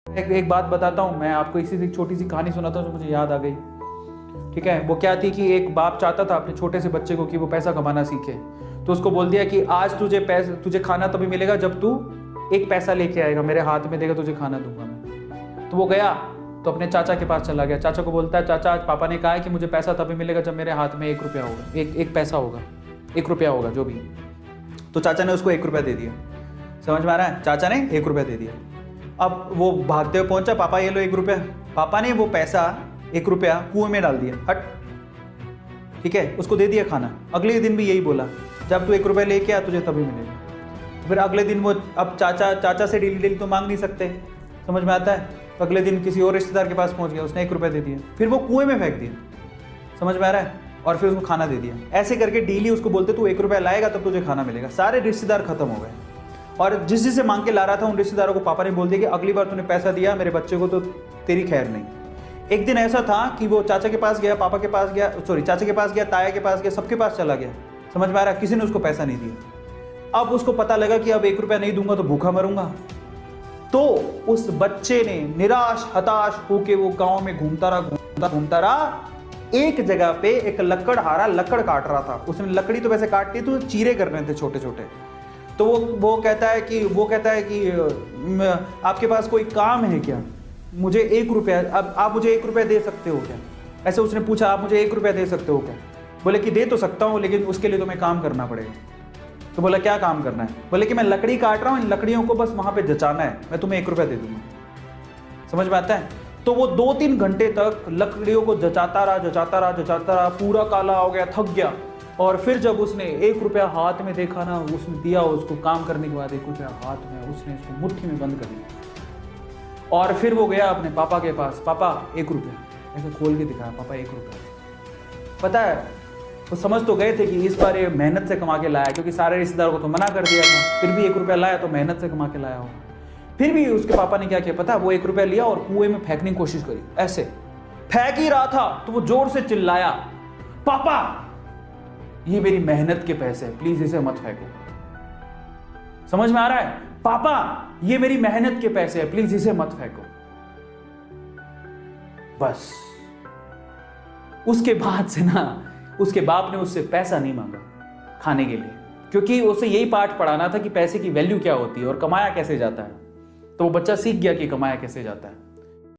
एक बात बताता हूँ मैं आपको, इसी से छोटी सी कहानी सुनाता हूँ जो मुझे याद आ गई। ठीक है, वो क्या थी कि एक बाप चाहता था अपने छोटे से बच्चे को कि वो पैसा कमाना सीखे। तो उसको बोल दिया कि आज तुझे खाना तभी मिलेगा जब तू एक पैसा लेके आएगा, मेरे हाथ में देगा, तुझे खाना दूंगा मैं। तो वो गया तो अपने चाचा के पास चला गया। चाचा को बोलता है, चाचा आज पापा ने कहा है कि मुझे पैसा तभी मिलेगा जब मेरे हाथ में 1 रुपया होगा, एक पैसा होगा, 1 रुपया होगा जो भी। तो चाचा ने उसको 1 रुपया दे दिया। समझ में आ रहा है? चाचा ने 1 रुपया दे दिया। अब वो भागते हुए पहुंचा, पापा ये लो 1 रुपया। पापा ने वो पैसा 1 रुपया कुएं में डाल दिया, हट। ठीक है, उसको दे दिया खाना। अगले दिन भी यही बोला, जब तू 1 रुपया लेके आ तुझे तभी मिलेगा। फिर अगले दिन वो, अब चाचा से डेली तो मांग नहीं सकते, समझ में आता है? तो अगले दिन किसी और रिश्तेदार के पास पहुंच गया, उसने 1 रुपया दे दिया, फिर वो कुएं में फेंक दिया। समझ में आ रहा है? और फिर उसको खाना दे दिया। ऐसे करके डेली उसको बोलते तू 1 रुपया लाएगा तब तुझे खाना मिलेगा। सारे रिश्तेदार खत्म हो गए और जिससे मांग के ला रहा था उन रिश्तेदारों को पापा ने बोल दिया कि अगली बार तूने पैसा दिया मेरे बच्चे को तो तेरी खैर नहीं। एक दिन ऐसा था कि वो चाचा के पास गया, पापा के पास गया, चाचा के पास गया, ताया के पास गया, सबके पास चला गया। समझ में आ रहा है? किसी ने उसको पैसा नहीं दिया। अब उसको पता लगा कि अब 1 रुपया नहीं दूंगा तो भूखा मरूंगा। तो उस बच्चे ने निराश हताश होके वो गांव में घूमता रहा। एक जगह पे एक लकड़हारा लकड़ काट रहा था। उसने लकड़ी तो वैसे काटती तो चीरे करने थे छोटे छोटे। तो वो कहता है कि आपके पास कोई काम है क्या? मुझे 1 रुपया, अब आप मुझे 1 रुपया दे सकते हो क्या? ऐसे उसने पूछा, आप मुझे 1 रुपया दे सकते हो क्या? बोले कि दे तो सकता हूँ लेकिन उसके लिए तुम्हें काम करना पड़ेगा। तो बोला क्या काम करना है? बोले कि मैं लकड़ी काट रहा हूँ, इन लकड़ियों को बस वहां पे जचाना है, मैं तुम्हें 1 रुपया दे दूंगा। समझ में आता है? तो वो 2-3 घंटे तक लकड़ियों को जचाता रहा, पूरा काला हो गया, थक गया। और फिर जब उसने 1 रुपया हाथ में देखा ना, उसने दिया उसको काम करने के बाद 1 रुपया हाथ में, उसने इसको मुट्ठी में बंद कर लिया। और फिर वो गया अपने पापा के पास, पापा 1 रुपया, ऐसे खोल के दिखाया, पापा 1 रुपया। पता है वो समझ तो गए थे कि इस बार ये मेहनत से कमा के लाया, क्योंकि सारे रिश्तेदारों को तो मना कर दिया था, फिर भी 1 रुपया लाया तो मेहनत से कमा के लाया हो। फिर भी उसके पापा ने क्या किया पता? वो 1 रुपया लिया और कुएं में फेंकने की कोशिश करी। ऐसे फेंक ही रहा था तो वो जोर से चिल्लाया, पापा ये मेरी मेहनत के पैसे हैं, प्लीज इसे मत फेंको। समझ में आ रहा है? पापा ये मेरी मेहनत के पैसे हैं, प्लीज इसे मत फेंको। बस उसके बाद से ना उसके बाप ने उससे पैसा नहीं मांगा खाने के लिए, क्योंकि उसे यही पाठ पढ़ाना था कि पैसे की वैल्यू क्या होती है और कमाया कैसे जाता है। तो वो बच्चा सीख गया कि कमाया कैसे जाता है।